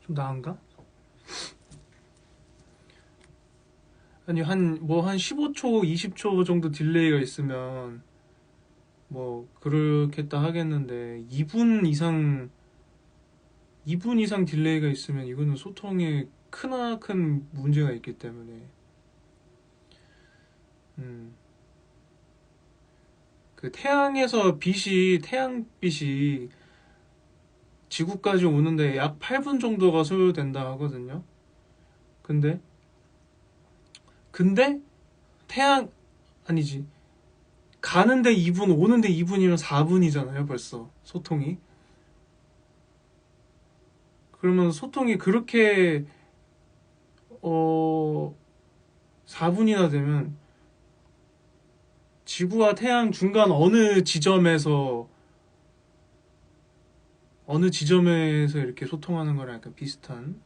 좀 나은가? 아니 한 15초, 20초 정도 딜레이가 있으면 뭐 그렇겠다 하겠는데 2분 이상 딜레이가 있으면 이거는 소통에 크나큰 문제가 있기 때문에 그 태양빛이 지구까지 오는데 약 8분 정도가 소요된다 하거든요. 근데 근데 태양 아니지 가는데 2분 오는데 2분이면 4분이잖아요 벌써 소통이. 그러면 소통이 그렇게 4분이나 되면 지구와 태양 중간 어느 지점에서 이렇게 소통하는 거랑 약간 비슷한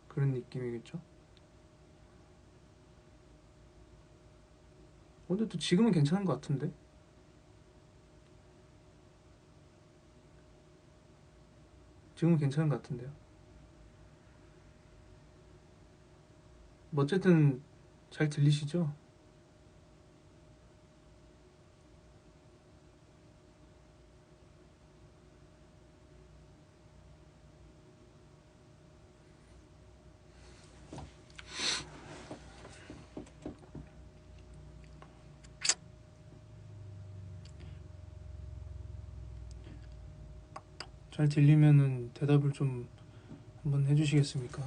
그런 느낌이겠죠. 근데 또 지금은 괜찮은 것 같은데. 지금은 괜찮은 것 같은데요. 뭐 어쨌든 잘 들리시죠? 잘 들리면은 대답을 좀 한번 해주시겠습니까?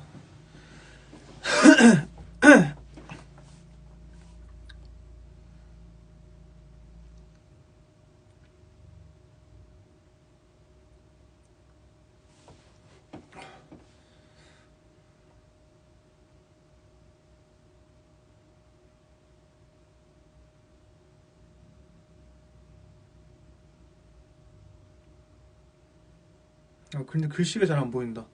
근데 글씨가 잘 안 보인다.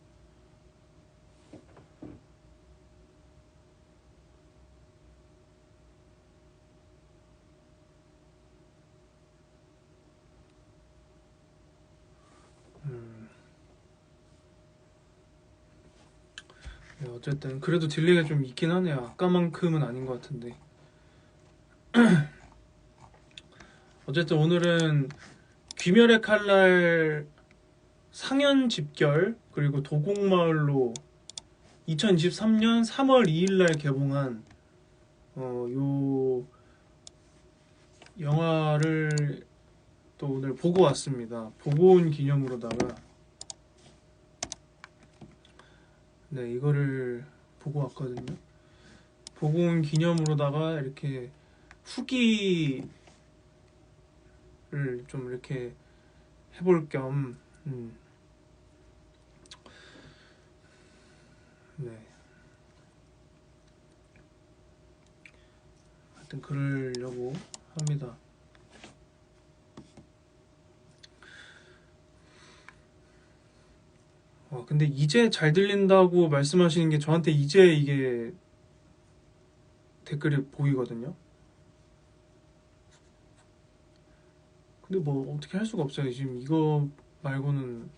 네, 어쨌든 그래도 딜레이가 좀 있긴 하네요. 아까만큼은 아닌 것 같은데. 어쨌든 오늘은 귀멸의 칼날 상현 집결 그리고 도곡마을로 2023년 3월 2일날 개봉한 요 영화를 또 오늘 보고 왔습니다. 보고 온 기념으로다가 네 이거를 보고 왔거든요. 보고 온 기념으로다가 이렇게 후기를 좀 이렇게 해볼 겸 네. 하여튼 그러려고 합니다. 근데 이제 잘 들린다고 말씀하시는 게 저한테 이제 이게 댓글이 보이거든요. 근데 뭐 어떻게 할 수가 없어요. 지금 이거 말고는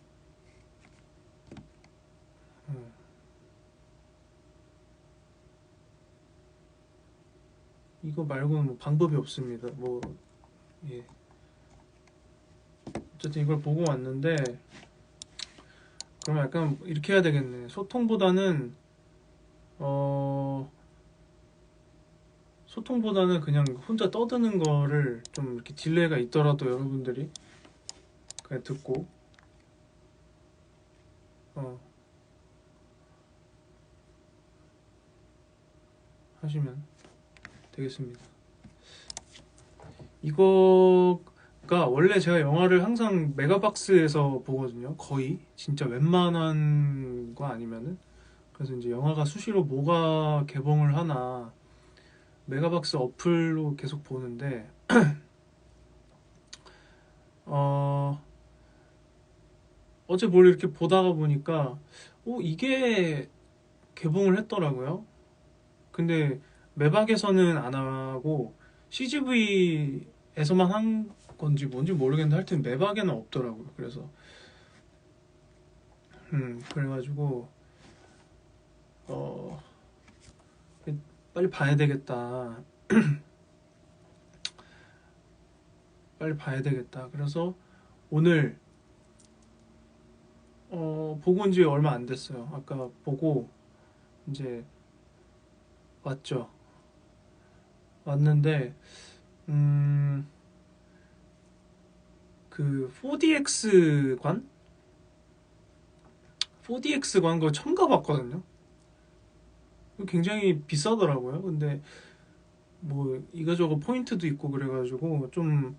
이거 말고는 뭐 방법이 없습니다. 뭐 예. 어쨌든 이걸 보고 왔는데 그럼 약간 이렇게 해야 되겠네. 소통보다는 그냥 혼자 떠드는 거를 좀 이렇게 딜레이가 있더라도 여러분들이 그냥 듣고 하시면 되겠습니다. 이거가 원래 제가 영화를 항상 메가박스에서 보거든요. 거의 진짜 웬만한 거 아니면은. 그래서 이제 영화가 수시로 뭐가 개봉을 하나 메가박스 어플로 계속 보는데 어제 뭘 이렇게 보다가 보니까 이게 개봉을 했더라고요. 근데 매박에서는 안 하고 CGV에서만 한 건지 뭔지 모르겠는데 하여튼 매박에는 없더라고요. 그래서 그래가지고 어, 빨리 봐야 되겠다. 빨리 봐야 되겠다. 그래서 오늘 보고 온 지 얼마 안 됐어요. 아까 보고 이제 왔죠. 왔는데 그 4DX 4DX 관 거 처음 가봤거든요. 굉장히 비싸더라고요. 근데 뭐 이거저거 포인트도 있고 그래가지고 좀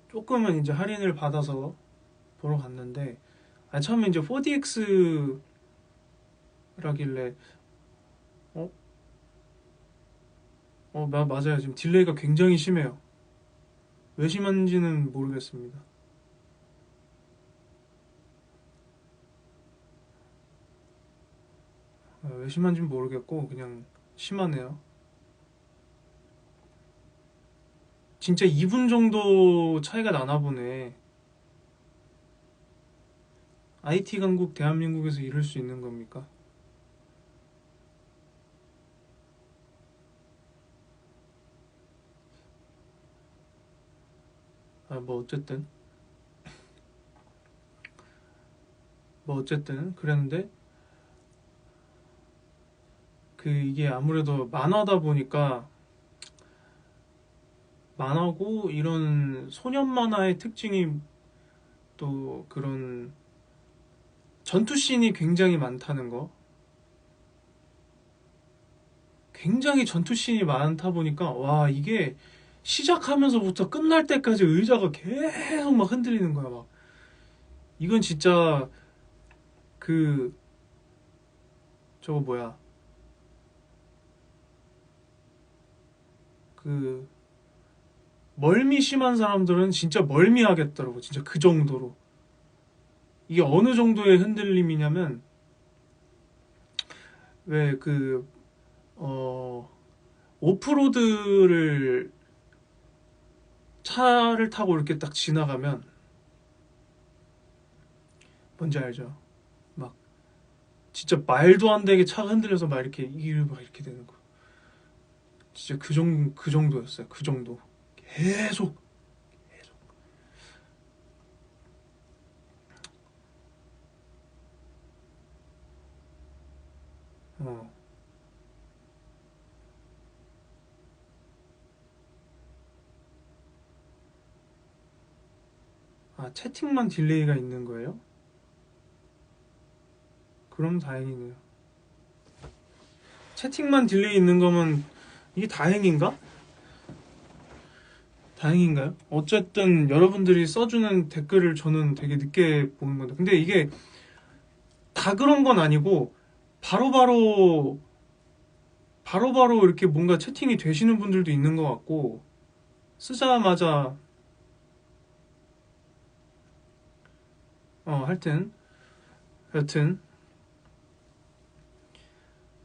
조금은 이제 할인을 받아서 보러 갔는데, 처음에 이제 4DX라길래 어? 맞아요. 지금 딜레이가 굉장히 심해요. 왜 심한지는 모르겠습니다. 왜 심한지는 모르겠고 그냥 심하네요. 진짜 2분 정도 차이가 나나 보네. IT 강국 대한민국에서 이럴 수 있는 겁니까? 뭐 어쨌든 그랬는데, 이게 아무래도 만화다 보니까, 만화고 이런 소년 만화의 특징이 또 그런 전투씬이 굉장히 많다는 거. 굉장히 전투씬이 많다 보니까, 와, 이게 시작하면서부터 끝날 때까지 의자가 계속 막 흔들리는 거야. 막 이건 진짜 그 저거 뭐야, 그 멀미 심한 사람들은 진짜 멀미하겠더라고. 진짜 그 정도로. 이게 어느 정도의 흔들림이냐면, 왜 어, 오프로드를 차를 타고 이렇게 딱 지나가면, 뭔지 알죠? 막 진짜 말도 안 되게 차가 흔들려서 막 이렇게 막 이렇게 되는 거. 진짜 그 정도였어요. 그 정도. 계속 계속. 어. 채팅만 딜레이가 있는 거예요? 그럼 다행이네요. 채팅만 딜레이 있는 거면 이게 다행인가? 다행인가요? 어쨌든 여러분들이 써주는 댓글을 저는 되게 늦게 보는 건데, 근데 이게 다 그런 건 아니고 바로바로 이렇게 뭔가 채팅이 되시는 분들도 있는 것 같고, 쓰자마자 하여튼 여튼,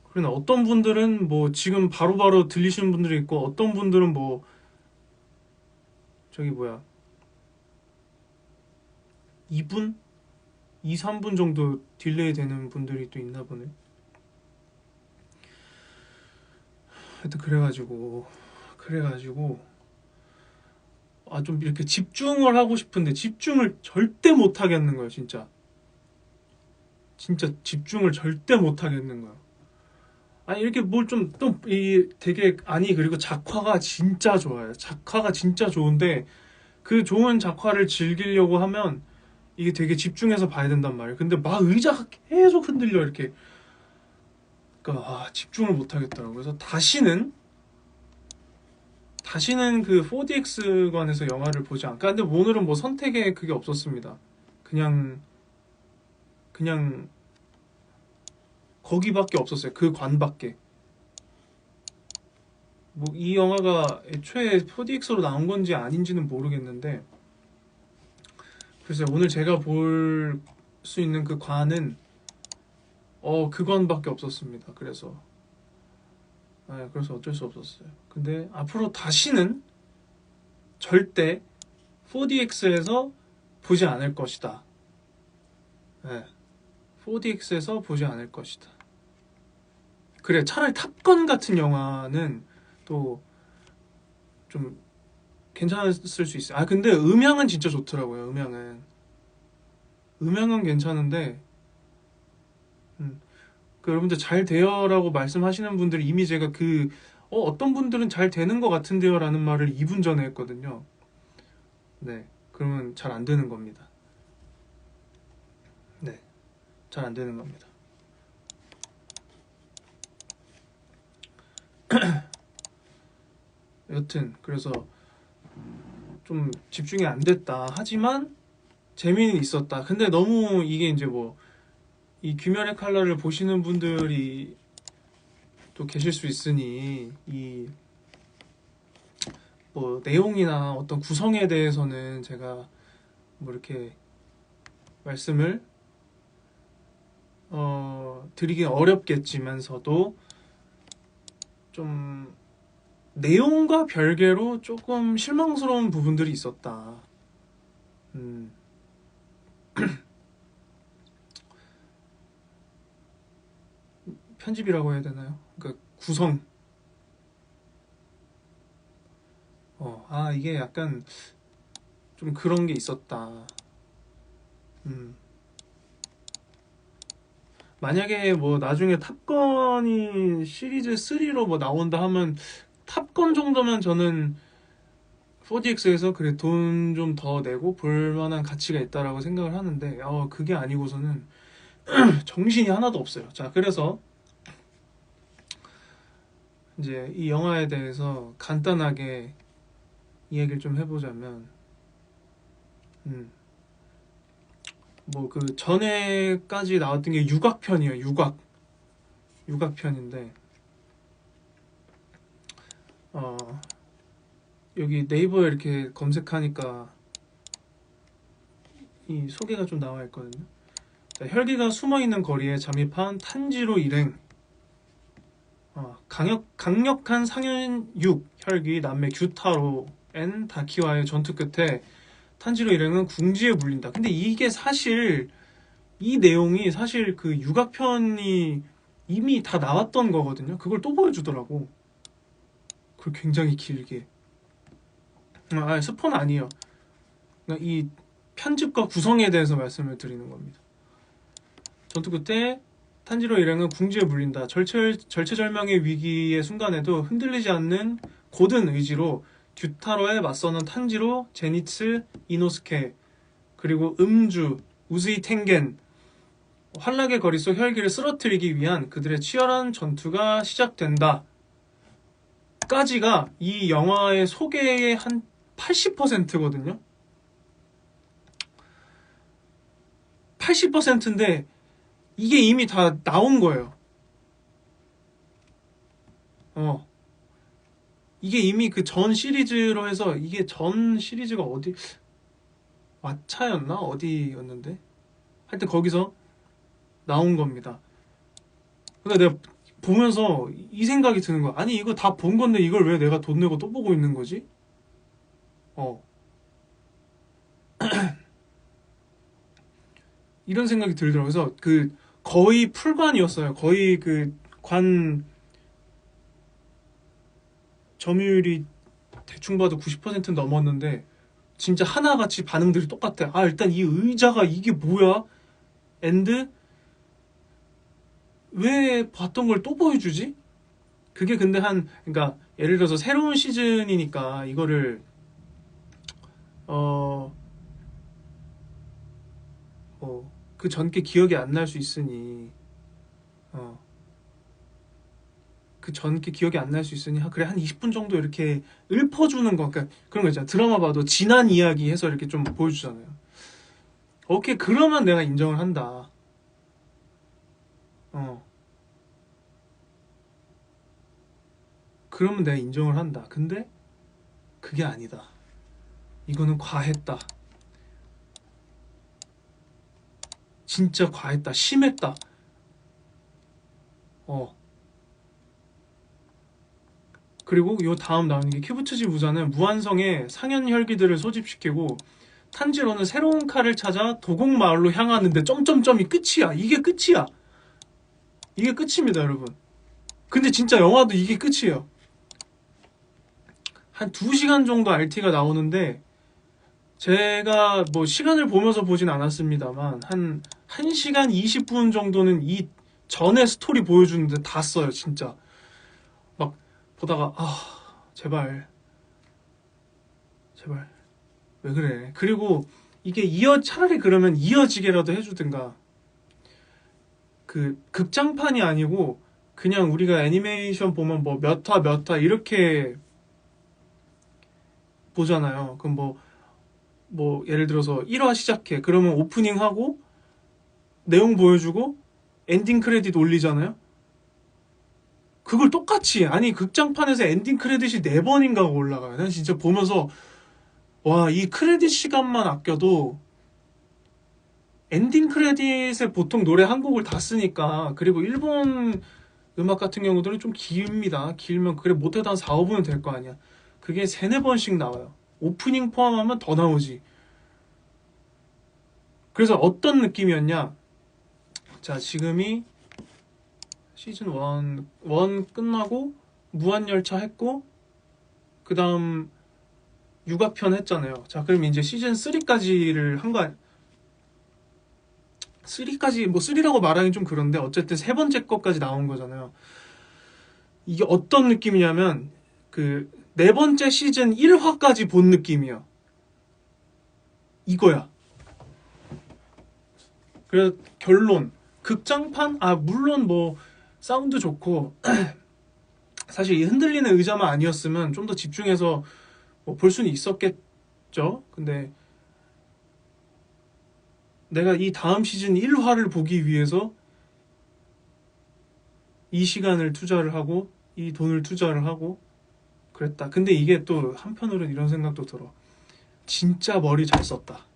그러나 어떤 분들은 뭐 지금 바로바로 들리시는 분들이 있고, 어떤 분들은 뭐 저기 뭐야, 2분? 2, 3분 정도 딜레이 되는 분들이 또 있나 보네. 하여튼 그래가지고 좀 이렇게 집중을 하고 싶은데 집중을 절대 못 하겠는 거예요. 진짜 집중을 절대 못 하겠는 거예요. 이렇게 뭘 좀 또 이 되게, 그리고 작화가 진짜 좋아요. 작화가 진짜 좋은데, 그 좋은 작화를 즐기려고 하면 이게 되게 집중해서 봐야 된단 말이에요. 근데 막 의자가 계속 흔들려 이렇게. 그러니까 집중을 못 하겠더라고요. 그래서 다시는 그 4DX관에서 영화를 보지 않을까. 근데 오늘은 뭐 선택에 그게 없었습니다. 그냥 그냥 거기밖에 없었어요. 그 관밖에. 뭐 이 영화가 애초에 4DX로 나온 건지 아닌지는 모르겠는데, 글쎄요, 오늘 제가 볼 수 있는 그 관은 그 관밖에 없었습니다. 그래서 어쩔 수 없었어요. 근데 앞으로 다시는 절대 4DX에서 보지 않을 것이다. 네, 4DX에서 보지 않을 것이다. 그래, 차라리 탑건 같은 영화는 또 좀 괜찮았을 수 있어요. 아, 근데 음향은 진짜 좋더라고요. 음향은 괜찮은데 그 여러분들 잘 돼요라고 말씀하시는 분들이 이미 제가 어떤 분들은 잘 되는 것 같은데요 라는 말을 2분 전에 했거든요. 네, 그러면 잘 안 되는 겁니다. 네, 잘 안 되는 겁니다. 여튼 그래서 좀 집중이 안 됐다. 하지만 재미는 있었다. 근데 너무 이게 이제 뭐 이 귀멸의 칼날을 보시는 분들이 또 계실 수 있으니 이 뭐 내용이나 어떤 구성에 대해서는 제가 뭐 이렇게 말씀을 드리긴 어렵겠지만서도 좀 내용과 별개로 조금 실망스러운 부분들이 있었다. 편집이라고 해야 되나요? 그러니까 구성. 이게 약간 좀 그런 게 있었다. 만약에 뭐 나중에 탑건이 시리즈 3로 뭐 나온다 하면 탑건 정도면 저는 4DX에서 그래 돈 좀 더 내고 볼 만한 가치가 있다라고 생각을 하는데 그게 아니고서는 정신이 하나도 없어요. 자, 그래서 이제 이 영화에 대해서 간단하게 이야기를 좀 해보자면 뭐 그 전에까지 나왔던 게 육악편이에요. 육악편인데 여기 네이버에 이렇게 검색하니까 이 소개가 좀 나와 있거든요. 자, 혈기가 숨어있는 거리에 잠입한 탄지로 일행. 강력한 상현육 혈기 남매 규타로 앤 다키와의 전투 끝에 탄지로 일행은 궁지에 물린다. 근데 이게 사실 이 내용이 사실 그 육악편이 이미 다 나왔던 거거든요. 그걸 또 보여주더라고. 그걸 굉장히 길게. 스포는 아니에요. 그러니까 이 편집과 구성에 대해서 말씀을 드리는 겁니다. 전투 끝에 탄지로 일행은 궁지에 물린다. 절체절명의 위기의 순간에도 흔들리지 않는 고든 의지로 규타로에 맞서는 탄지로, 제니츠, 이노스케, 그리고 음주, 우즈이 텐겐, 환락의 거리 속 혈기를 쓰러뜨리기 위한 그들의 치열한 전투가 시작된다. 까지가 이 영화의 소개의 한 80%거든요. 80%인데 이게 이미 다 나온 거예요. 이게 이미 그 전 시리즈로 해서 이게 전 시리즈가 어디 왓챠였나? 어디였는데? 하여튼 거기서 나온 겁니다. 근데 내가 보면서 이 생각이 드는 거야. 아니 이거 다 본 건데 이걸 왜 내가 돈 내고 또 보고 있는 거지? 이런 생각이 들더라고요. 그래서 그 거의 풀관이었어요. 거의 그 관 점유율이 대충 봐도 90% 넘었는데 진짜 하나같이 반응들이 똑같아. 일단 이 의자가 이게 뭐야? 앤드 왜 봤던 걸 또 보여주지? 그게 근데 그러니까 예를 들어서 새로운 시즌이니까 이거를 그 전게 기억이 안 날 수 있으니 그 전게 기억이 안 날 수 있으니 그래 한 20분 정도 이렇게 읊어주는 거. 그러니까 그런 거 있잖아. 드라마 봐도 지난 이야기 해서 이렇게 좀 보여주잖아요. 오케이, 그러면 내가 인정을 한다. 그러면 내가 인정을 한다. 근데 그게 아니다. 이거는 과했다. 진짜 과했다. 심했다. 그리고 요 다음 나오는 게 큐브츠지 부자는 무한성의 상현 혈기들을 소집시키고 탄지로는 새로운 칼을 찾아 도곡 마을로 향하는데 점점점이 끝이야. 이게 끝이야. 이게 끝입니다, 여러분. 근데 진짜 영화도 이게 끝이에요. 한 2시간 정도 RT가 나오는데 제가 뭐 시간을 보면서 보진 않았습니다만 한 1시간 20분 정도는 이 전의 스토리 보여주는데 다 써요, 진짜. 막 보다가 제발 제발 왜 그래. 그리고 이게 차라리 그러면 이어지게라도 해주든가. 그 극장판이 아니고 그냥 우리가 애니메이션 보면 뭐 몇 화 이렇게 보잖아요. 그럼 뭐 예를 들어서 1화 시작해. 그러면 오프닝 하고 내용 보여주고 엔딩 크레딧 올리잖아요. 그걸 똑같이, 아니 극장판에서 엔딩 크레딧이 4번인가 올라가요. 난 진짜 보면서 와, 이 크레딧 시간만 아껴도 엔딩 크레딧에 보통 노래 한 곡을 다 쓰니까. 그리고 일본 음악 같은 경우들은 좀 깁니다. 길면 그래 못해도 한 4, 5분은 될 거 아니야. 그게 3, 4번씩 나와요. 오프닝 포함하면 더 나오지. 그래서 어떤 느낌이었냐. 자, 지금이 시즌 1 끝나고 무한열차 했고 그 다음 육아편 했잖아요. 자, 그럼 이제 시즌 3까지를 한 거 3까지 뭐 3라고 말하긴 좀 그런데 어쨌든 3번째 것까지 나온 거잖아요. 이게 어떤 느낌이냐면 그 4번째 시즌 1화까지 본 느낌이야. 이거야. 그래서 결론, 극장판 물론 뭐 사운드 좋고 사실 이 흔들리는 의자만 아니었으면 좀 더 집중해서 뭐 볼 수는 있었겠죠. 근데 내가 이 다음 시즌 1화를 보기 위해서 이 시간을 투자를 하고 이 돈을 투자를 하고 그랬다. 근데 이게 또 한편으로는 이런 생각도 들어. 진짜 머리 잘 썼다.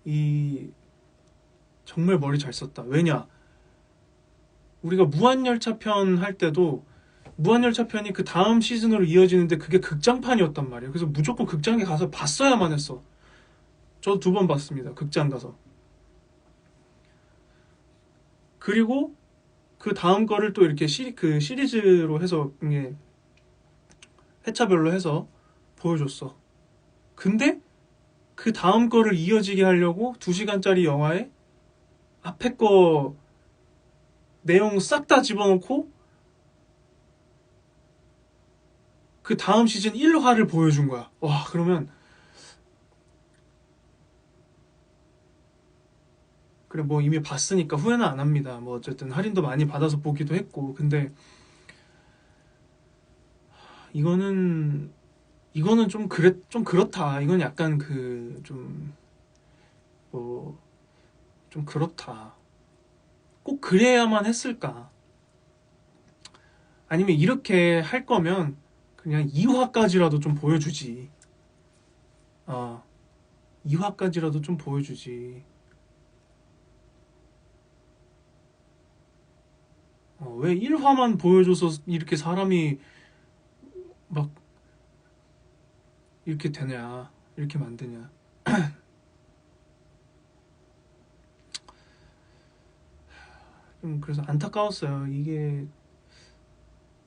이 정말 머리 잘 썼다. 왜냐? 우리가 무한열차 편 할 때도 무한열차 편이 그 다음 시즌으로 이어지는데 그게 극장판이었단 말이에요. 그래서 무조건 극장에 가서 봤어야만 했어. 저도 2번 봤습니다. 극장 가서. 그리고 그 다음 거를 또 이렇게 그 시리즈로 해서 이게 회차별로 해서 보여줬어. 근데 그 다음 거를 이어지게 하려고 2시간짜리 영화에 앞에 거 내용 싹 다 집어넣고 그 다음 시즌 1화를 보여준 거야. 와, 그러면 그래 뭐 이미 봤으니까 후회는 안 합니다. 뭐 어쨌든 할인도 많이 받아서 보기도 했고. 근데 이거는 좀 그렇다. 이건 약간 그 좀 그렇다. 꼭 그래야만 했을까? 아니면 이렇게 할 거면 그냥 2화까지라도 좀 보여주지. 2화까지라도 좀 보여주지. 왜 1화만 보여줘서 이렇게 사람이 막 이렇게 되냐, 이렇게 만드냐. 좀 그래서 안타까웠어요. 이게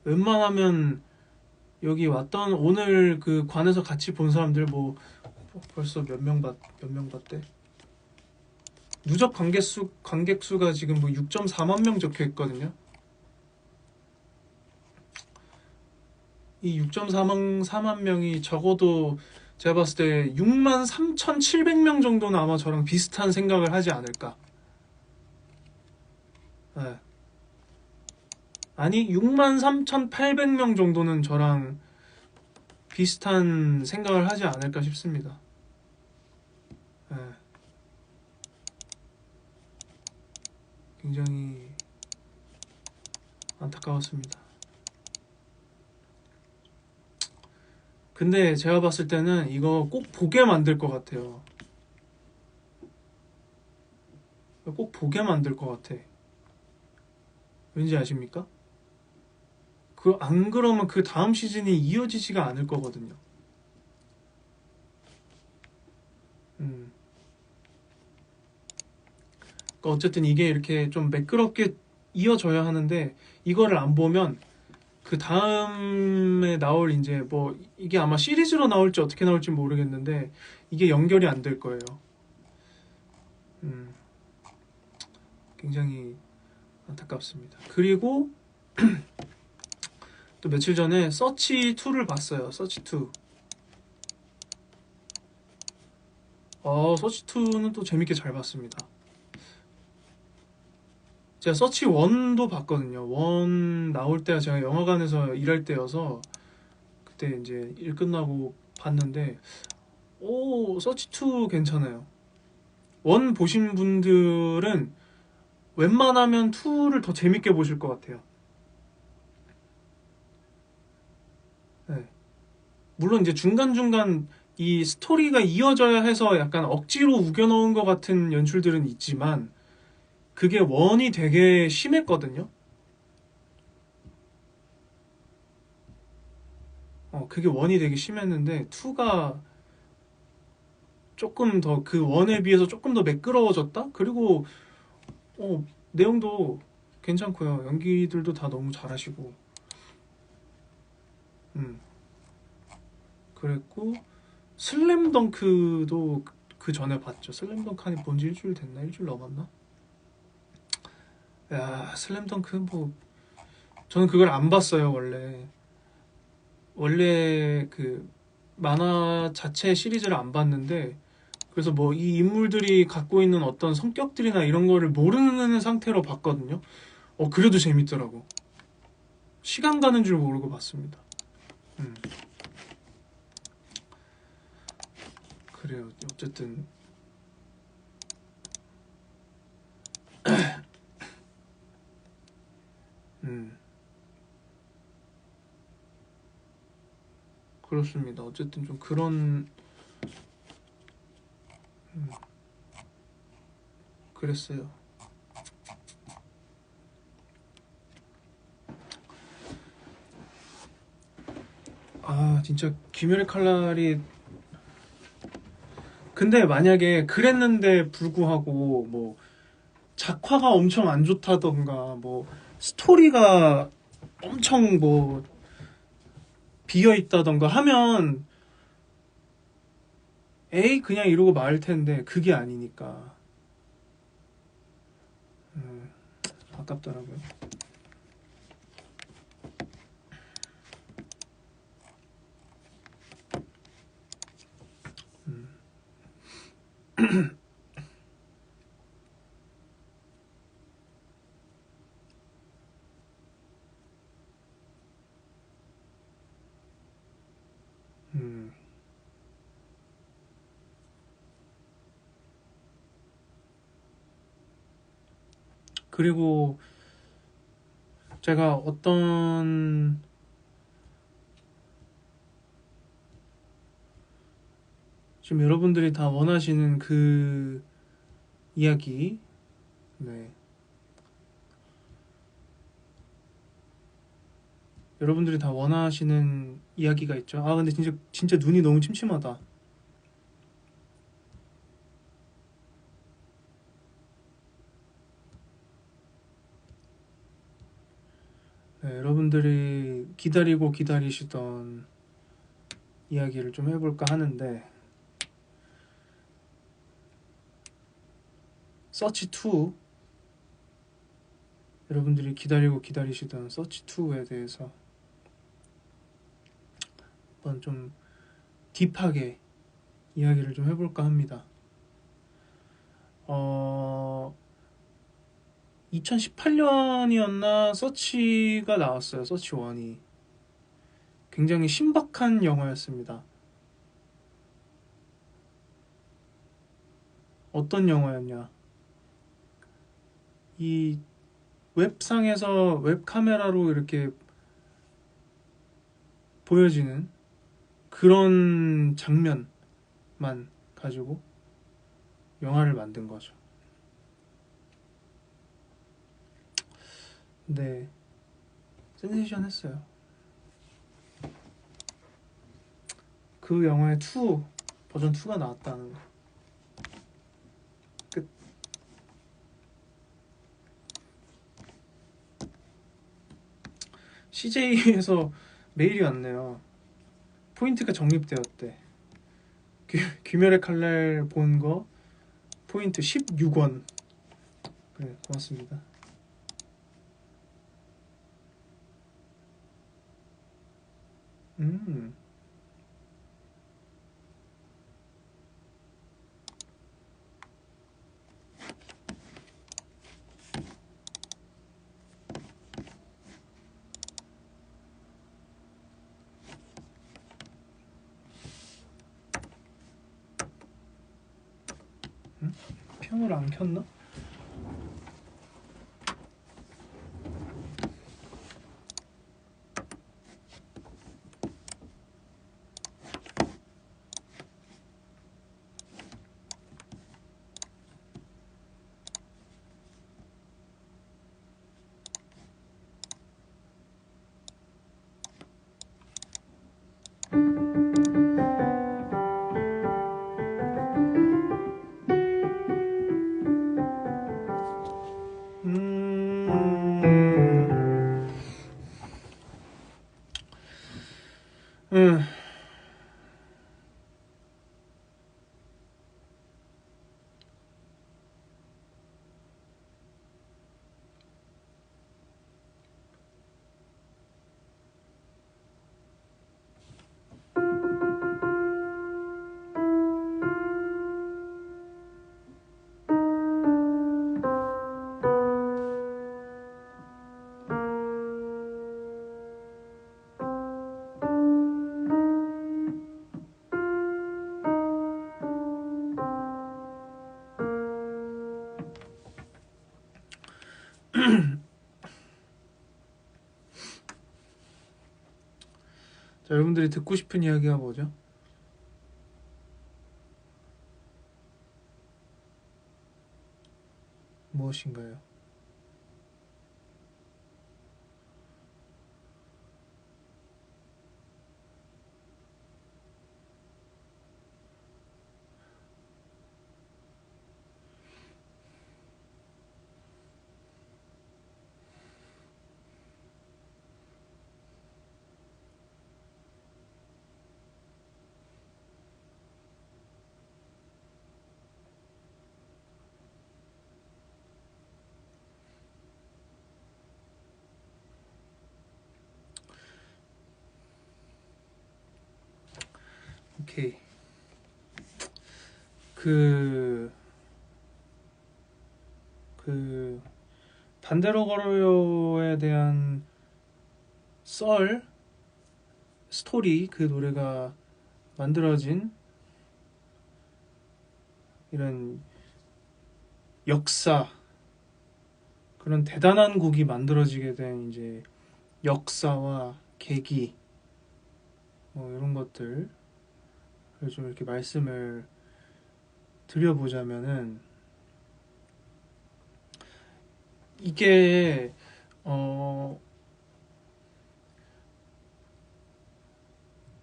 웬만하면 여기 왔던 오늘 그 관에서 같이 본 사람들 뭐 벌써 몇 명 봤대? 누적 관객수가 지금 뭐 6.4만 명 적혀 있거든요. 이 6.4만 명이 적어도 제가 봤을 때 6만 3,700명 정도는 아마 저랑 비슷한 생각을 하지 않을까. 네. 아니 6만 3,800명 정도는 저랑 비슷한 생각을 하지 않을까 싶습니다. 네. 굉장히 안타까웠습니다. 근데 제가 봤을 때는 이거 꼭 보게 만들 것 같아요. 꼭 보게 만들 것 같아. 왠지 아십니까? 안 그러면 그 다음 시즌이 이어지지가 않을 거거든요. 음. 그러니까 어쨌든 이게 이렇게 좀 매끄럽게 이어져야 하는데 이거를 안 보면 그 다음에 나올 이제 뭐 이게 아마 시리즈로 나올지 어떻게 나올지 모르겠는데 이게 연결이 안 될 거예요. 음, 굉장히 안타깝습니다. 그리고 또 며칠 전에 서치 2를 봤어요. 서치 2. 서치 2는 또 재밌게 잘 봤습니다. 제가 서치 1도 봤거든요. 1 나올 때가 제가 영화관에서 일할 때여서 그때 이제 일 끝나고 봤는데 서치 2 괜찮아요. 1 보신 분들은 웬만하면 2를 더 재밌게 보실 것 같아요. 네. 물론 이제 중간중간 이 스토리가 이어져야 해서 약간 억지로 우겨넣은 것 같은 연출들은 있지만 그게 1이 되게 심했거든요. 그게 1이 되게 심했는데 2가 조금 더 그 1에 비해서 조금 더 매끄러워졌다? 그리고 내용도 괜찮고요. 연기들도 다 너무 잘하시고 음, 그랬고 슬램덩크도 그 전에 봤죠. 슬램덩크 한본지 일주일 됐나? 일주일 넘었나? 야, 슬램덩크 뭐 저는 그걸 안 봤어요, 원래. 원래 그 만화 자체 시리즈를 안 봤는데 그래서 뭐 이 인물들이 갖고 있는 어떤 성격들이나 이런 거를 모르는 상태로 봤거든요. 그래도 재밌더라고. 시간 가는 줄 모르고 봤습니다. 음, 그래요. 어쨌든 음, 그렇습니다. 어쨌든 좀 그런 음, 그랬어요. 진짜 귀멸의 칼날이 근데 만약에 그랬는데 불구하고 뭐 작화가 엄청 안 좋다던가 뭐 스토리가 엄청 뭐 비어 있다던가 하면 에이 그냥 이러고 말 텐데 그게 아니니까 음, 아깝더라고요. 음, 음. 그리고 제가 어떤 지금 여러분들이 다 원하시는 그 이야기 네 여러분들이 다 원하시는 이야기가 있죠. 근데 진짜 눈이 너무 침침하다. 네, 여러분들이 기다리고 기다리시던 이야기를 좀 해볼까 하는데 서치 2 여러분들이 기다리고 기다리시던 서치 2에 대해서 한번 좀 딥하게 이야기를 좀 해볼까 합니다. 2018년이었나 서치가 나왔어요. 서치 1이 굉장히 신박한 영화였습니다. 어떤 영화였냐? 이 웹상에서 웹카메라로 이렇게 보여지는 그런 장면만 가지고 영화를 만든 거죠. 네, 센세이션했어요. 그 영화의 2 버전 2가 나왔다는 거. CJ에서 메일이 왔네요. 포인트가 적립되었대. 귀멸의 칼날 본 거 포인트 16원. 그래, 고맙습니다. 음. 피아노를 안 켰나? 음. 자, 여러분들이 듣고 싶은 이야기가 뭐죠? 무엇인가요? 오케이. 그 반대로 걸어요에 대한 썰 스토리, 그 노래가 만들어진 이런 역사, 그런 대단한 곡이 만들어지게 된 이제 역사와 계기, 뭐 이런 것들을 좀 이렇게 말씀을 드려보자면은, 이게 어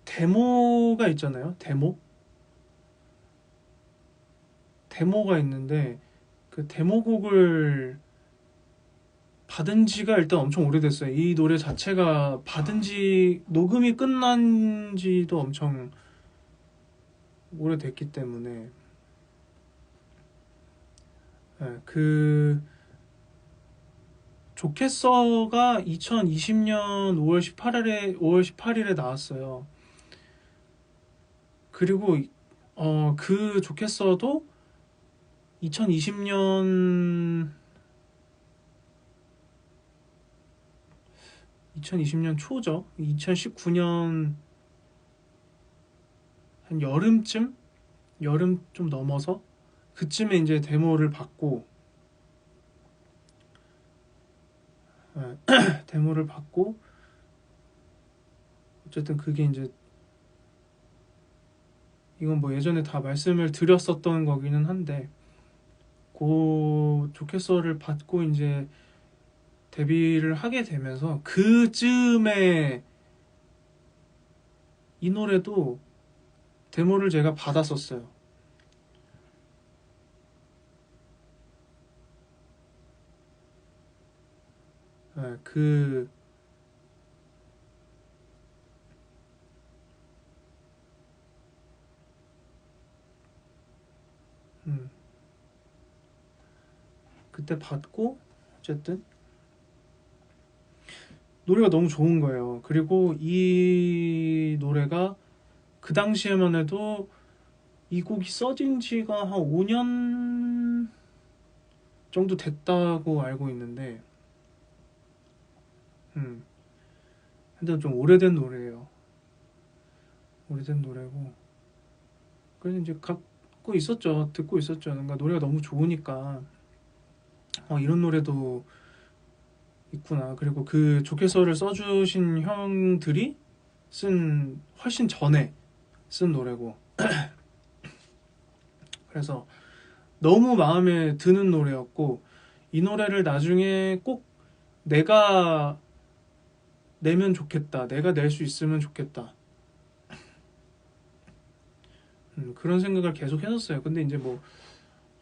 데모가 있잖아요. 데모가 있는데, 그 데모곡을 받은 지가 일단 엄청 오래됐어요. 이 노래 자체가 받은 지, 녹음이 끝난 지도 엄청 오래됐기 때문에, 예, 그 좋겠어가 2020년 5월 18일에 나왔어요. 그리고 그 좋겠어도 2020년 2020년 초죠. 2019년 한 여름 좀 넘어서 그쯤에 이제 데모를 받고, 데모를 받고 어쨌든 그게 이제, 이건 뭐 예전에 다 말씀을 드렸었던 거기는 한데, 그 좋겠어를 받고 이제 데뷔를 하게 되면서 그쯤에 이 노래도 데모를 제가 받았었어요. 그 그때 받고 어쨌든 노래가 너무 좋은 거예요. 그리고 이 노래가 그 당시에만 해도 이 곡이 써진 지가 한 5년 정도 됐다고 알고 있는데, 근데 좀 오래된 노래예요. 오래된 노래고. 그래서 이제 갖고 있었죠. 듣고 있었죠. 뭔가 노래가 너무 좋으니까, 이런 노래도 있구나. 그리고 그 조캐서를 써주신 형들이 훨씬 전에 쓴 노래고. 그래서 너무 마음에 드는 노래였고, 이 노래를 나중에 꼭 내가 내면 좋겠다. 내가 낼 수 있으면 좋겠다. 그런 생각을 계속 했었어요. 근데 이제 뭐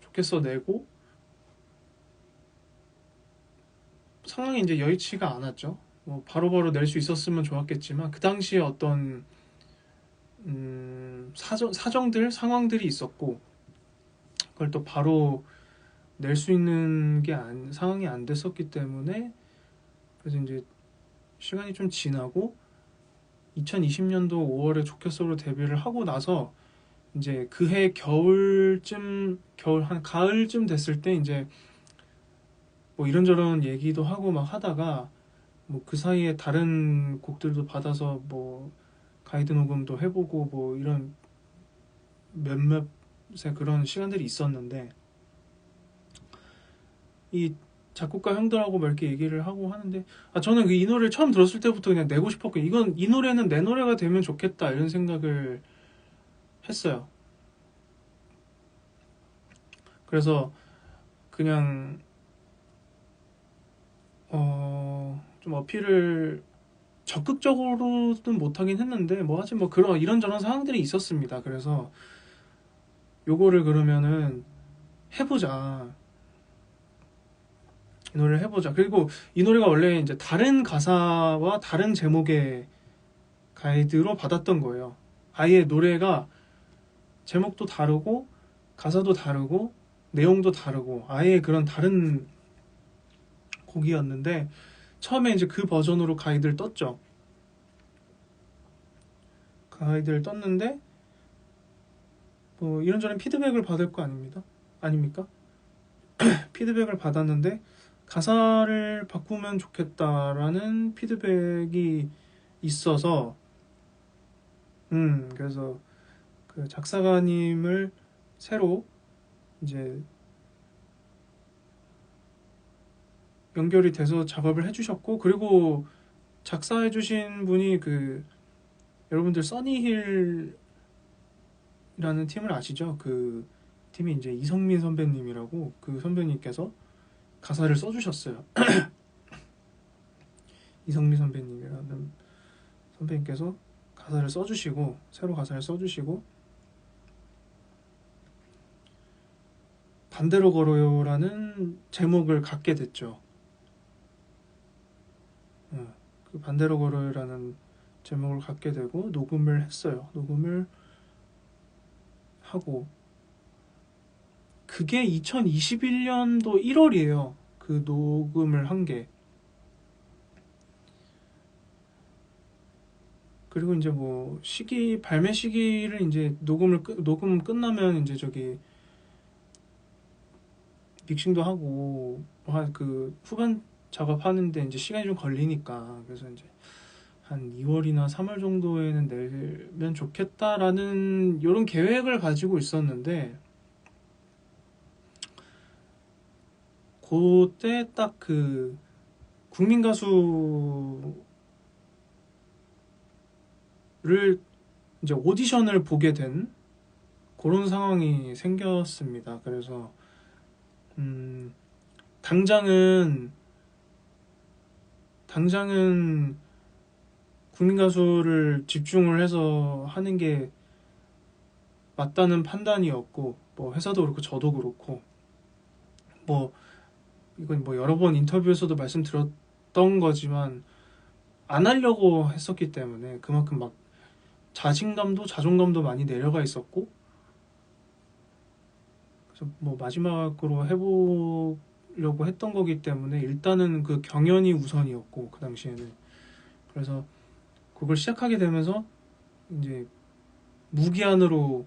좋겠어 내고 상황이 이제 여의치가 않았죠. 뭐 바로바로 낼 수 있었으면 좋았겠지만 그 당시에 어떤 사정들 상황들이 있었고 그걸 또 바로 낼 수 있는 게 상황이 안 됐었기 때문에 그래서 이제 시간이 좀 지나고 2020년도 5월에 조켓소로 데뷔를 하고 나서 이제 그해 겨울 한 가을쯤 됐을 때 이제 뭐 이런저런 얘기도 하고 막 하다가 뭐 그 사이에 다른 곡들도 받아서 뭐 가이드 녹음도 해보고 뭐 이런 몇몇의 그런 시간들이 있었는데 이 작곡가 형들하고 막 이렇게 얘기를 하고 하는데 저는 이 노래를 처음 들었을 때부터 그냥 내고 싶었고 이 노래는 내 노래가 되면 좋겠다 이런 생각을 했어요. 그래서 그냥 좀 어필을 적극적으로는 못하긴 했는데 뭐 하여튼 뭐 그런 이런저런 상황들이 있었습니다. 그래서 요거를 그러면은 해보자. 이 노래를 해보자. 그리고 이 노래가 원래 이제 다른 가사와 다른 제목의 가이드로 받았던 거예요. 아예 노래가 제목도 다르고 가사도 다르고 내용도 다르고 아예 그런 다른 곡이었는데 처음에 이제 그 버전으로 가이드를 떴죠. 가이드를 떴는데 뭐 이런저런 피드백을 받을 거 아닙니까? 피드백을 받았는데 가사를 바꾸면 좋겠다라는 피드백이 있어서 그래서 그 작사가님을 새로 이제 연결이 돼서 작업을 해주셨고 그리고 작사해주신 분이 그 여러분들 써니힐이라는 팀을 아시죠? 그 팀이 이제 이성민 선배님이라고 그 선배님께서 가사를 써주셨어요. 이성민 선배님이라는 선배님께서 가사를 써주시고 새로 가사를 써주시고 반대로 걸어요라는 제목을 갖게 됐죠. 그 반대로 걸어요라는 제목을 갖게 되고 녹음을 했어요. 녹음을 하고 그게 2021년도 1월이에요. 그 녹음을 한 게. 그리고 이제 뭐 발매 시기를 이제 녹음 끝나면 이제 저기 믹싱도 하고 그 후반 작업하는데 이제 시간이 좀 걸리니까 그래서 이제 한 2월이나 3월 정도에는 내면 좋겠다라는 이런 계획을 가지고 있었는데 그때 딱 그 국민 가수를 이제 오디션을 보게 된 그런 상황이 생겼습니다. 그래서 당장은 국민 가수를 집중을 해서 하는 게 맞다는 판단이었고 뭐 회사도 그렇고 저도 그렇고 뭐 이건 뭐 여러 번 인터뷰에서도 말씀드렸던 거지만 안 하려고 했었기 때문에 그만큼 막 자존감도 많이 내려가 있었고 그래서 뭐 마지막으로 해보려고 했던 거기 때문에 일단은 그 경연이 우선이었고 그 당시에는. 그래서 그걸 시작하게 되면서 이제 무기한으로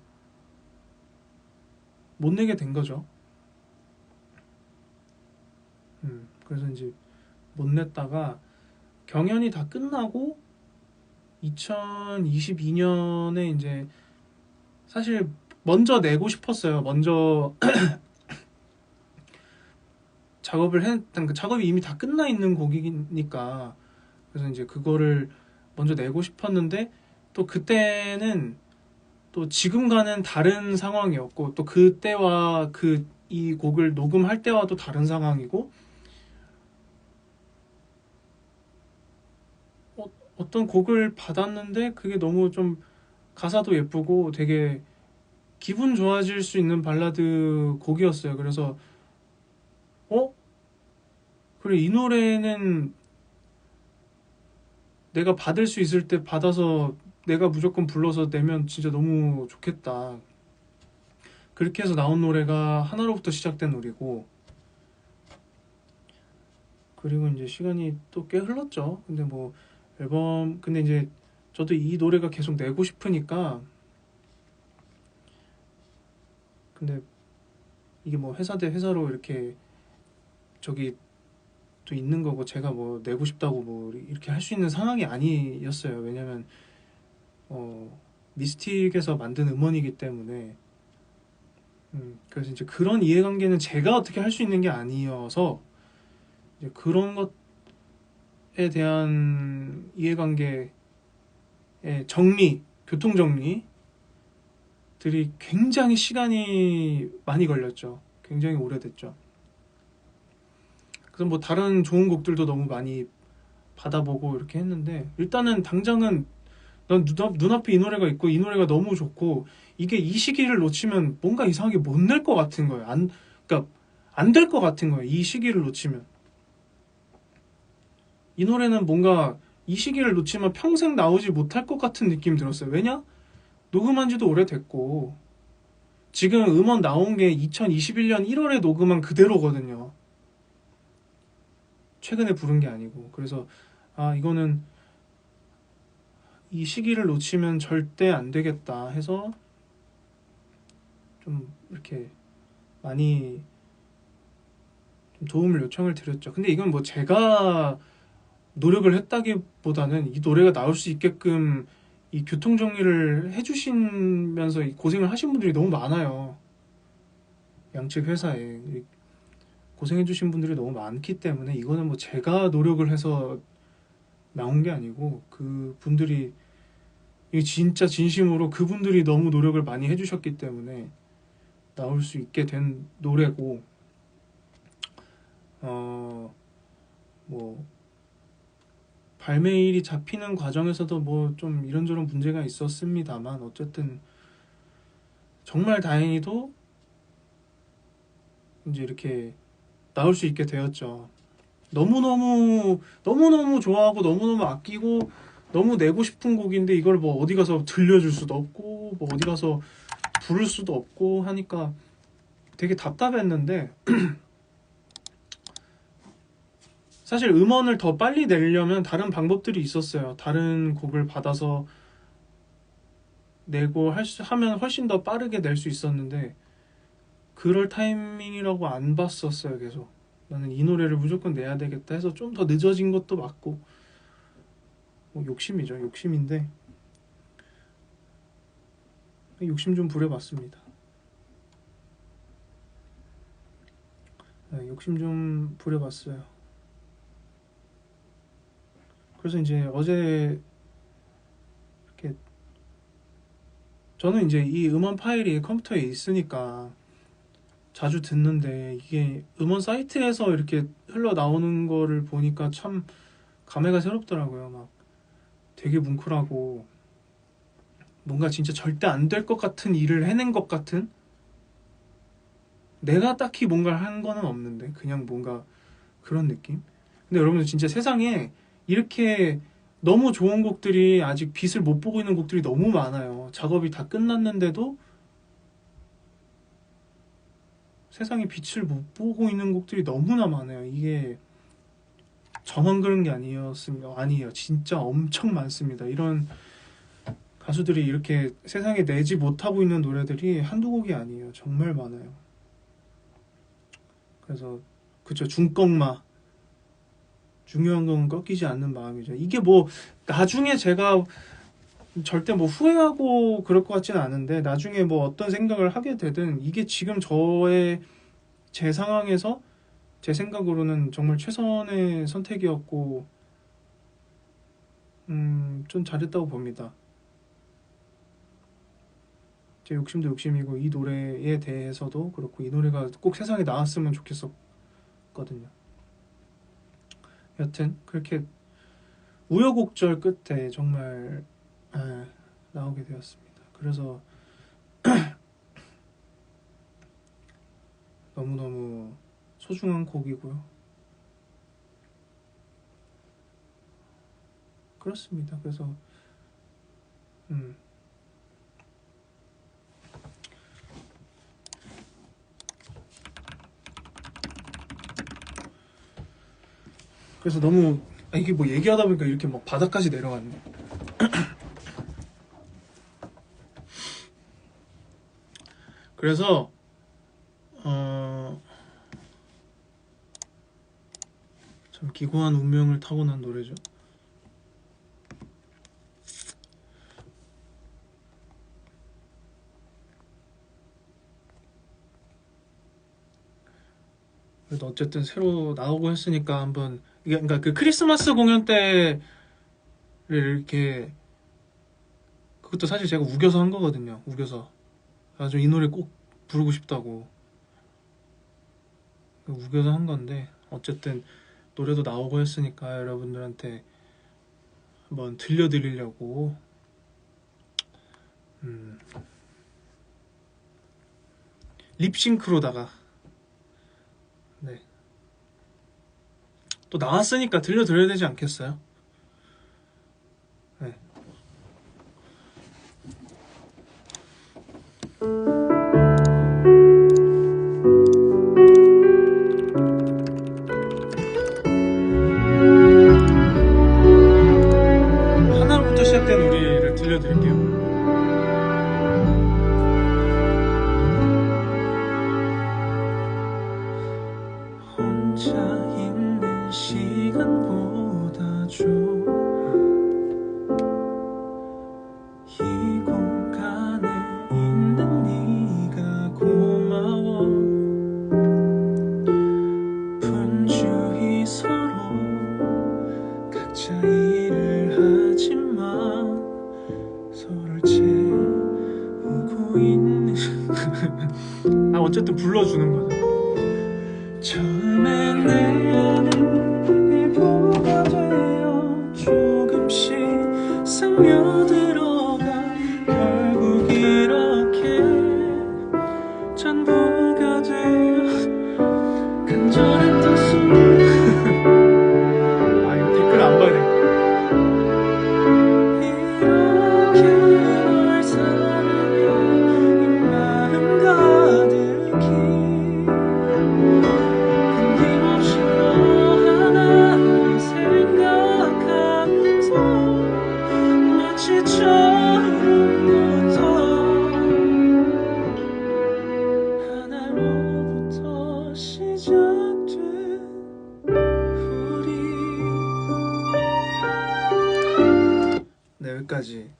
못 내게 된 거죠. 그래서 이제 못 냈다가 경연이 다 끝나고 2022년에 이제 사실 먼저 내고 싶었어요. 먼저 작업이 이미 다 끝나 있는 곡이니까. 그래서 이제 그거를 먼저 내고 싶었는데 또 그때는 또 지금과는 다른 상황이었고 또 그때와 이 곡을 녹음할 때와 또 다른 상황이고 어떤 곡을 받았는데 그게 너무 좀 가사도 예쁘고 되게 기분 좋아질 수 있는 발라드 곡이었어요. 그래서 어? 그래 이 노래는 내가 받을 수 있을 때 받아서 내가 무조건 불러서 내면 진짜 너무 좋겠다. 그렇게 해서 나온 노래가 하나로부터 시작된 노래고 그리고 이제 시간이 또 꽤 흘렀죠. 근데 뭐 근데 이제 저도 이 노래가 계속 내고 싶으니까 근데 이게 뭐 회사 대 회사로 이렇게 저기 또 있는 거고 제가 뭐 내고 싶다고 뭐 이렇게 할 수 있는 상황이 아니었어요. 왜냐면 미스틱에서 만든 음원이기 때문에 그래서 이제 그런 이해관계는 제가 어떻게 할 수 있는 게 아니어서 이제 그런 것에 대한 이해관계의 교통 정리들이 굉장히 시간이 많이 걸렸죠. 굉장히 오래됐죠. 그래서 뭐 다른 좋은 곡들도 너무 많이 받아보고 이렇게 했는데 일단은 당장은 난 눈앞에 이 노래가 있고 이 노래가 너무 좋고 이게 이 시기를 놓치면 뭔가 이상하게 못 낼 것 같은 거예요. 그러니까 안 될 것 같은 거예요. 이 시기를 놓치면 이 노래는 뭔가 이 시기를 놓치면 평생 나오지 못할 것 같은 느낌이 들었어요. 왜냐? 녹음한 지도 오래됐고 지금 음원 나온 게 2021년 1월에 녹음한 그대로거든요. 최근에 부른 게 아니고. 그래서 이거는 이 시기를 놓치면 절대 안 되겠다 해서 좀 이렇게 많이 좀 도움을 요청을 드렸죠. 근데 이건 뭐 제가 노력을 했다기보다는 이 노래가 나올 수 있게끔 이 교통 정리를 해주시면서 고생을 하신 분들이 너무 많아요. 양측 회사에 고생해주신 분들이 너무 많기 때문에 이거는 뭐 제가 노력을 해서 나온 게 아니고 그 분들이 이게 진짜 진심으로 그분들이 너무 노력을 많이 해주셨기 때문에 나올 수 있게 된 노래고 뭐 발매일이 잡히는 과정에서도 뭐 좀 이런저런 문제가 있었습니다만 어쨌든 정말 다행히도 이제 이렇게 나올 수 있게 되었죠. 너무너무 좋아하고 너무너무 아끼고 너무 내고 싶은 곡인데 이걸 뭐 어디 가서 들려줄 수도 없고 뭐 어디 가서 부를 수도 없고 하니까 되게 답답했는데 사실 음원을 더 빨리 내려면 다른 방법들이 있었어요. 다른 곡을 받아서 내고 하면 훨씬 더 빠르게 낼 수 있었는데 그럴 타이밍이라고 안 봤었어요. 계속 나는 이 노래를 무조건 내야 되겠다 해서 좀 더 늦어진 것도 맞고 뭐 욕심이죠. 욕심인데 욕심 좀 부려봤습니다. 네, 욕심 좀 부려봤어요. 그래서 이제 어제 이렇게 저는 이제 이 음원 파일이 컴퓨터에 있으니까 자주 듣는데 이게 음원 사이트에서 이렇게 흘러나오는 거를 보니까 참 감회가 새롭더라고요. 막 되게 뭉클하고 뭔가 진짜 절대 안 될 것 같은 일을 해낸 것 같은 내가 딱히 뭔가를 한 거는 없는데 그냥 뭔가 그런 느낌? 근데 여러분들 진짜 세상에 이렇게 너무 좋은 곡들이 아직 빛을 못 보고 있는 곡들이 너무 많아요. 작업이 다 끝났는데도 세상에 빛을 못 보고 있는 곡들이 너무나 많아요. 이게 저만 그런 게 아니었으면 아니에요. 진짜 엄청 많습니다. 이런 가수들이 이렇게 세상에 내지 못하고 있는 노래들이 한두 곡이 아니에요. 정말 많아요. 그래서 그쵸, 중꺾마. 중요한 건 꺾이지 않는 마음이죠. 이게 뭐 나중에 제가 절대 뭐 후회하고 그럴 것 같지는 않은데, 나중에 뭐 어떤 생각을 하게 되든 이게 지금 제 상황에서 제 생각으로는 정말 최선의 선택이었고 좀 잘했다고 봅니다. 제 욕심도 욕심이고 이 노래에 대해서도 그렇고 이 노래가 꼭 세상에 나왔으면 좋겠었거든요. 여튼 그렇게 우여곡절 끝에 정말 나오게 되었습니다. 그래서 너무너무 소중한 곡이고요. 그렇습니다. 그래서 그래서 너무 이게 뭐 얘기하다 보니까 이렇게 막 바닥까지 내려갔네. 그래서 참 기구한 운명을 타고난 노래죠. 그래도 어쨌든 새로 나오고 했으니까 한번, 이게 그러니까 그 크리스마스 공연 때를 이렇게, 그것도 사실 제가 우겨서 한 거거든요. 우겨서 아주 이 노래 꼭 부르고 싶다고 우겨서 한 건데, 어쨌든 노래도 나오고 했으니까 여러분들한테 한번 들려드리려고 립싱크로다가 네, 또 나왔으니까 들려드려야 되지 않겠어요? 네. 하나부터 시작된 우리를 들려드릴게요. 혼자 있는 시간보다 좋아 이 공간에 있는 네가 고마워 분주히 서로 각자 일을 하지만 서로를 채우고 있는 어쨌든 불러주는 거죠. 처음엔 내 안에 일부가 되어 조금씩 스며들어가 결국 이렇게 전부가 되어 간절했던 소리 이거 댓글 안 봐야 돼. 이렇게 널 사랑해 이 마음 가득히 하나로부터 시작된 우리. 네, 여기까지.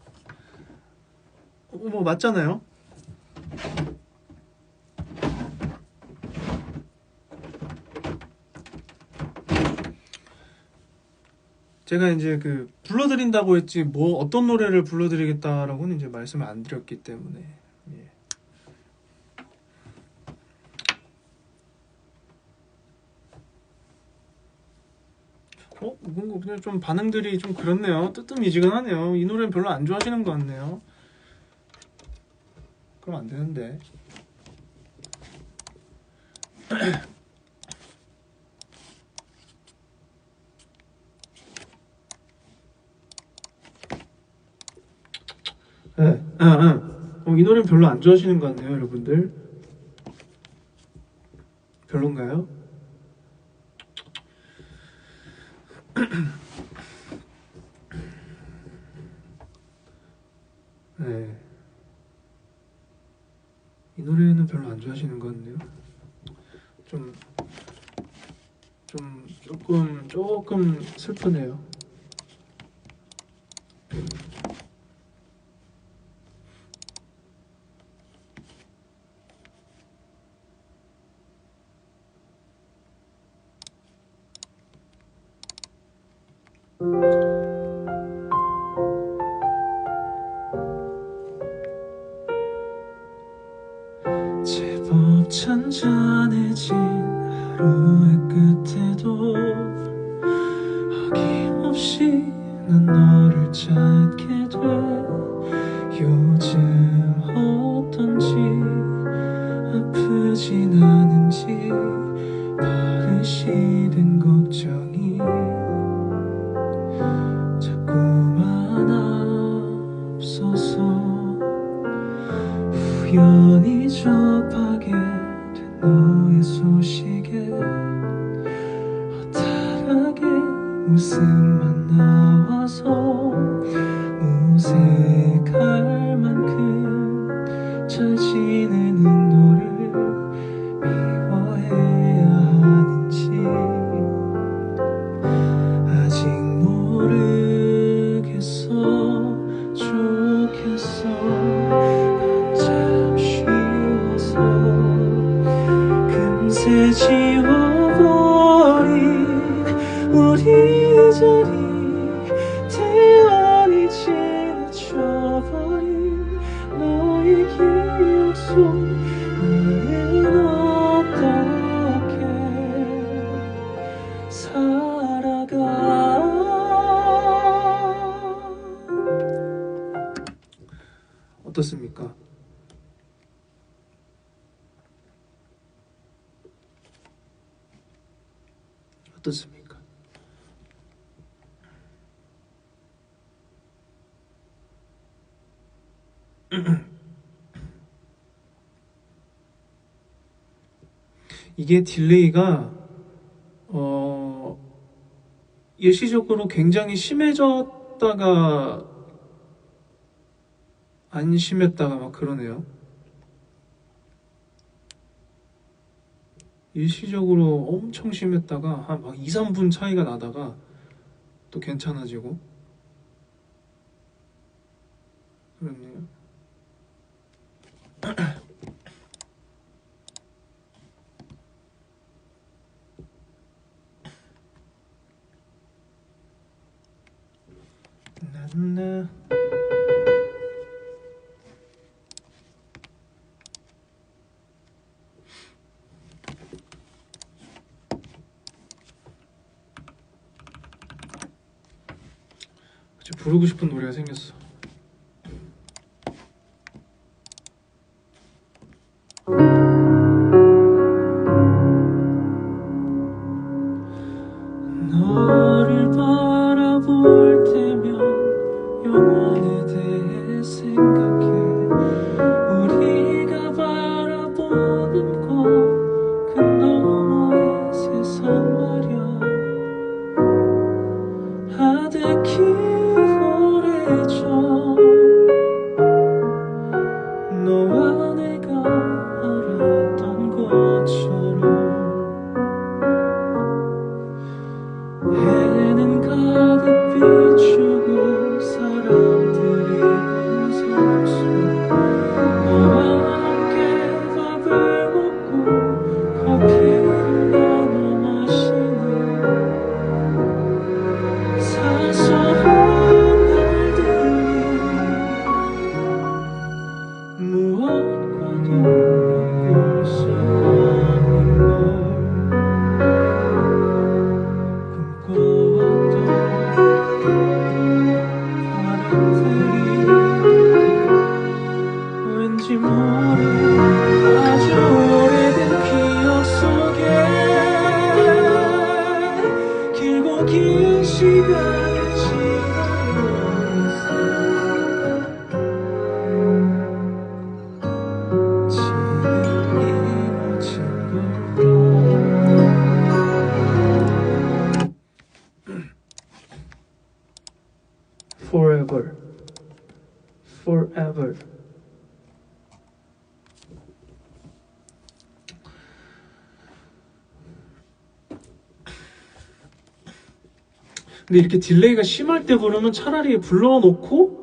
뭐 맞잖아요? 제가 이제 그 불러드린다고 했지 뭐 어떤 노래를 불러드리겠다라고는 이제 말씀을 안 드렸기 때문에. 예. 이건 그냥 좀 반응들이 좀 그렇네요. 뜨뜻미지근하네요. 이 노래는 별로 안 좋아하시는 것 같네요. 그럼 안 되는데. 네. 이 노래는 별로 안 좋아하시는 것 같네요, 여러분들. 별론가요? 네. 이 노래는 별로 안 좋아하시는 것 같네요. 조금 슬프네요. 제법 잔잔해진 하루의 끝에도 어김없이 난 너를 찾게 돼. 요즘 어떤지 아프진 않은지 버릇이 된 걱정이 자꾸만 앞서서 우연히 접하게 된 너의 소식에 허탈하게 웃음만 나와서 무색할 만큼 잘 지내는 너를 미워해야 하는지 아직 모르겠어. 좋겠어. 참 쉬워서 금세 지워버린 우리 자리 태연히 지나쳐버린 너의 기억 속 나는 어떻게 살아가. 어떻습니까? 어떻습니까? 이게 딜레이가 일시적으로 굉장히 심해졌다가 안 심했다가 막 그러네요. 일시적으로 엄청 심했다가 한 막 2, 3분 차이가 나다가 또 괜찮아지고 그렇네요. 나나 부르고 싶은 노래가 생겼어. 너를 바라볼 때면 영원에 대해 생각해. 우리가 바라보는 곳 그 너머의 세상 말야. 아득히 오래전 너와 내가 알았던 것처럼 해는 가득 비추고 사람들이 운석 속 너와 함께 밥을 먹고 커피를 나눠 마시는 사소한 날들이 무엇과도 바꿀 수 없는 걸 꿈꿔왔던 바람들이 왠지 모를 아주 오래된 기억 속에 길고 긴 시간을 지나고 있어. 집에 이루어진 걸까. 헐. 근데 이렇게 딜레이가 심할 때 그러면 차라리 불러놓고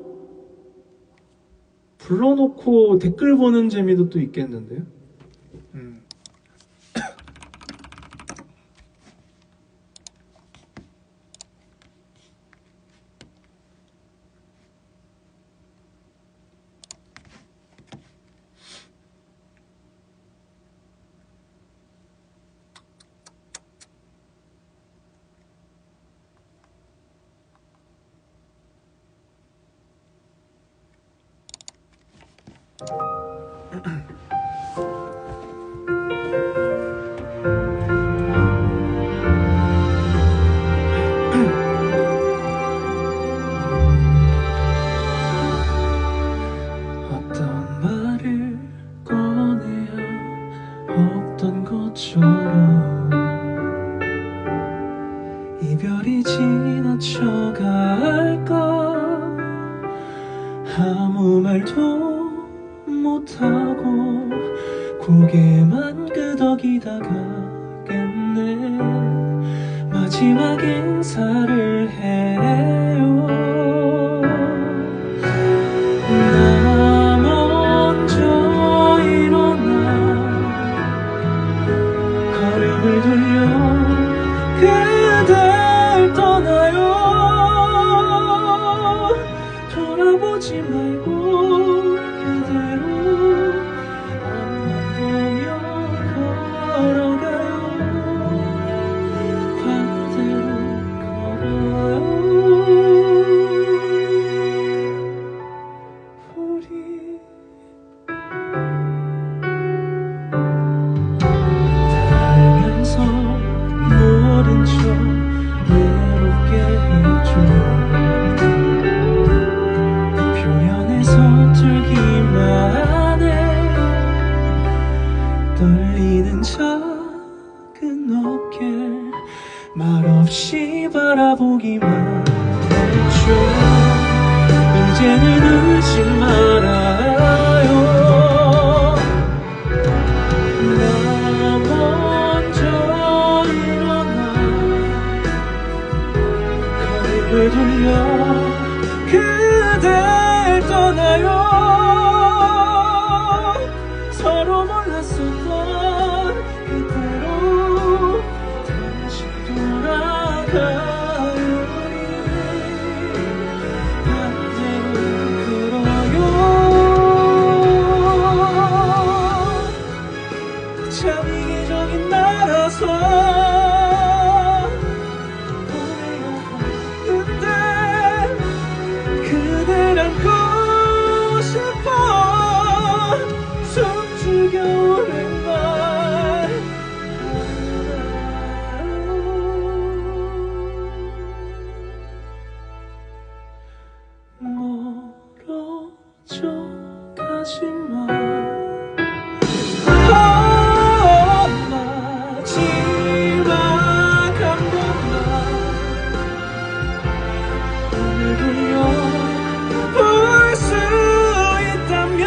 댓글 보는 재미도 또 있겠는데요? 음. 어떤 말을 꺼내야 없던 것처럼 이별이 지나쳐갈까 아무 말도 못하고 고개만 끄덕이다가겠네 마지막 인사를 해요 나 먼저 일어나 걸음을 돌려 그댈 떠나요 돌아보지 말고 그대로 앞만 보며 걸어가요 반대로 걸어요 우리 알면서 모른 척 외롭게 해줘 표현에 서툴기만 해 떨리는 작은 어깨 말없이 바라보기만 했죠 이제는 울지 말아요 나 먼저 일어나 걸음을 돌려 그댈 떠나요 서로 몰랐었던 그대로 다시 돌아가요 우리 반대로 걸어요 참 이기적인 나라서 보내야 하는데 그댈 안고 싶어 숨죽여 오랜 날 멀어져 가지마 마지막 한 번만 오늘 돌려 볼 수 있다면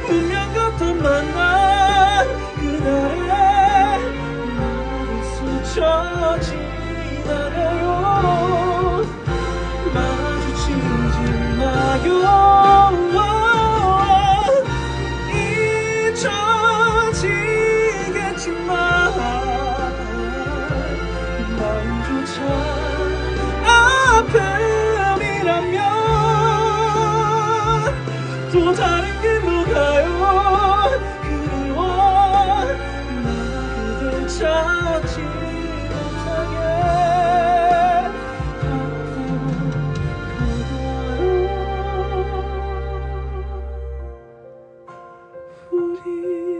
운명 같던 만남 그날의 날이 스쳐 지나가요 마주치지 마요 잊혀지겠지만 마음조차 아픔이라면 또 다른 게 뭐가요 그리워 나 그댈 찾지 못하게 우리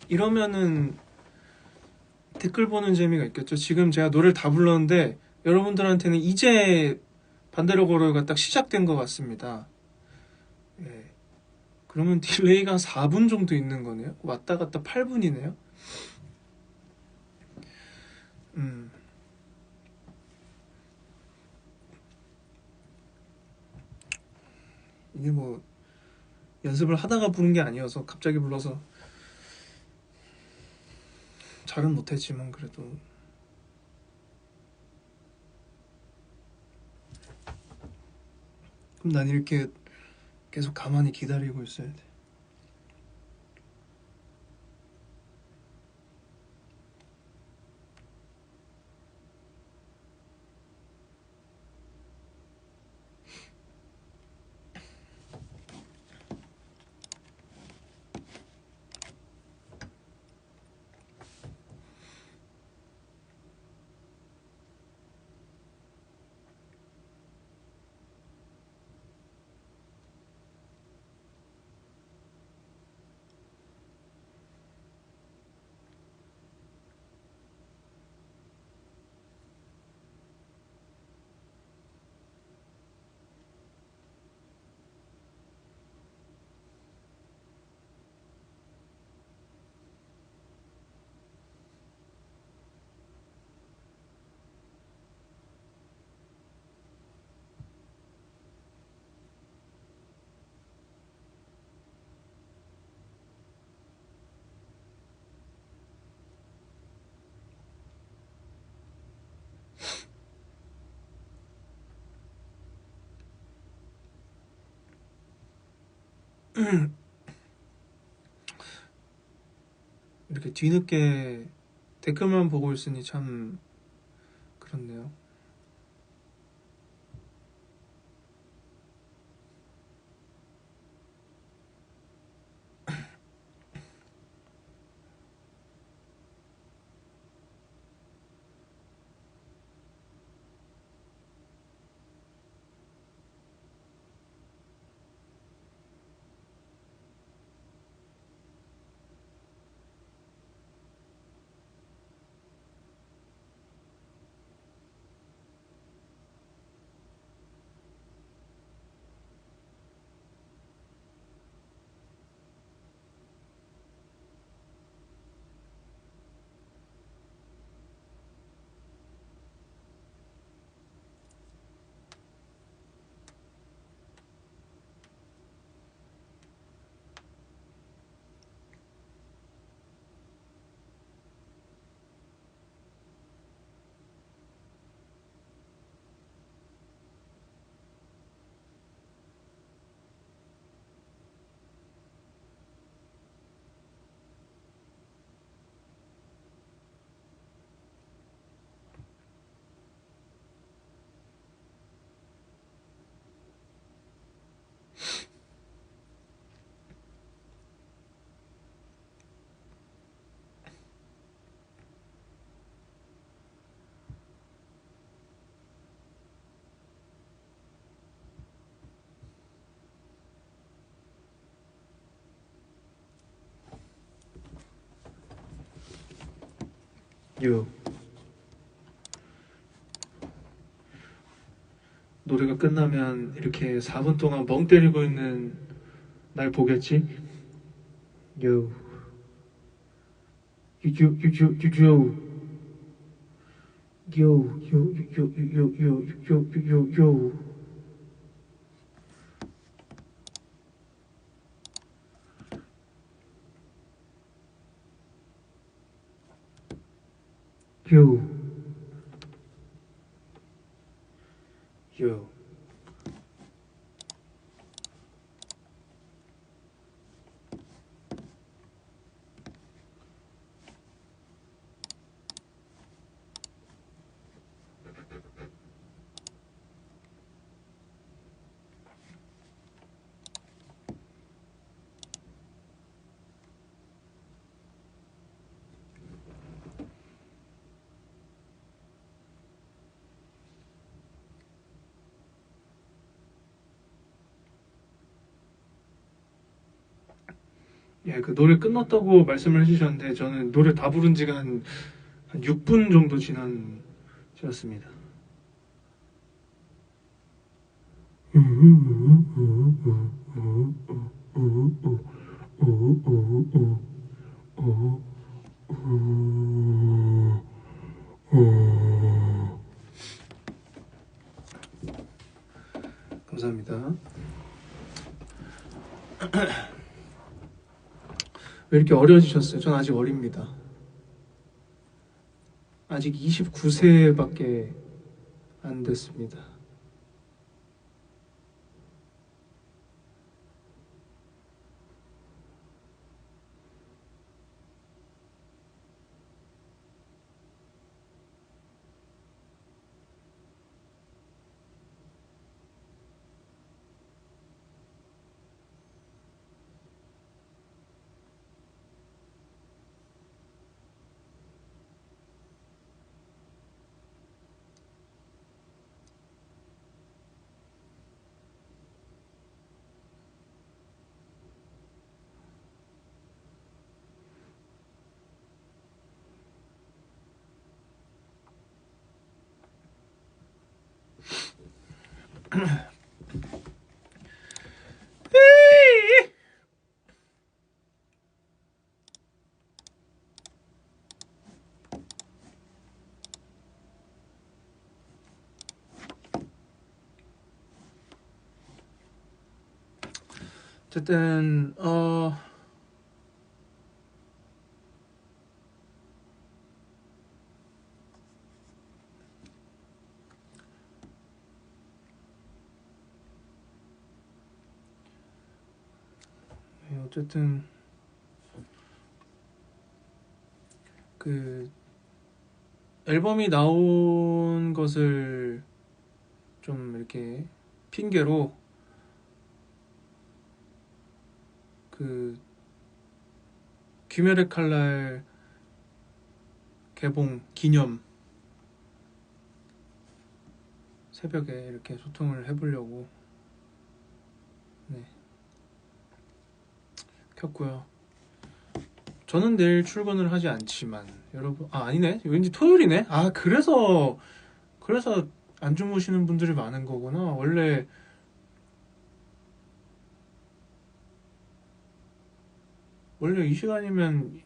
이러면은 댓글 보는 재미가 있겠죠. 지금 제가 노래를 다 불렀는데 여러분들한테는 이제 반대로 걸어요가 딱 시작된 것 같습니다. 예. 그러면 딜레이가 한 4분 정도 있는 거네요. 왔다 갔다 8분이네요. 음. 이게 뭐 연습을 하다가 부른 게 아니어서 갑자기 불러서 잘은 못했지만 그래도 그럼 난 이렇게 계속 가만히 기다리고 있어야 돼. 이렇게 뒤늦게 댓글만 보고 있으니 참 그렇네요. 요 노래가 끝나면 이렇게 4분 동안 멍 때리고 있는 날 보겠지? 요, 요, 요. 요, 요. 예, 그 노래 끝났다고 말씀을 해주셨는데 저는 노래 다 부른 지가 한 한 6분 정도 지났습니다. 감사합니다. 왜 이렇게 어려지셨어요? 전 아직 어립니다. 아직 29세밖에 안 됐습니다. 어쨌든 어쨌든 그 앨범이 나온 것을 좀 이렇게 핑계로 그 귀멸의 칼날 개봉 기념 새벽에 이렇게 소통을 해보려고 켰고요. 저는 내일 출근을 하지 않지만 여러분 아니네 왠지 토요일이네. 그래서 안 주무시는 분들이 많은 거구나. 원래 이 시간이면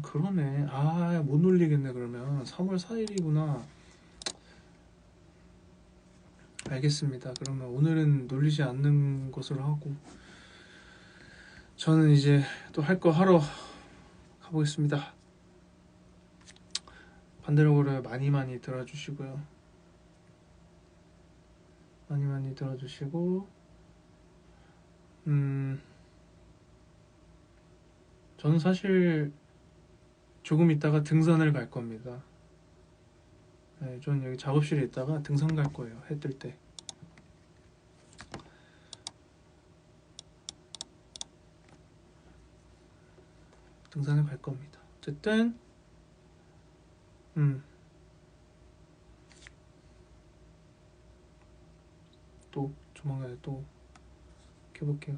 그러네. 못 놀리겠네. 그러면 3월 4일이구나. 알겠습니다. 그러면 오늘은 놀리지 않는 것으로 하고 저는 이제 또 할 거 하러 가보겠습니다. 반대로 많이 들어주시고요. 많이 들어주시고 저는 사실 조금 있다가 등산을 갈 겁니다. 네, 저는 여기 작업실에 있다가 등산 갈 거예요. 해 뜰 때. 등산을 갈 겁니다. 어쨌든 또 조만간에 또 켜볼게요.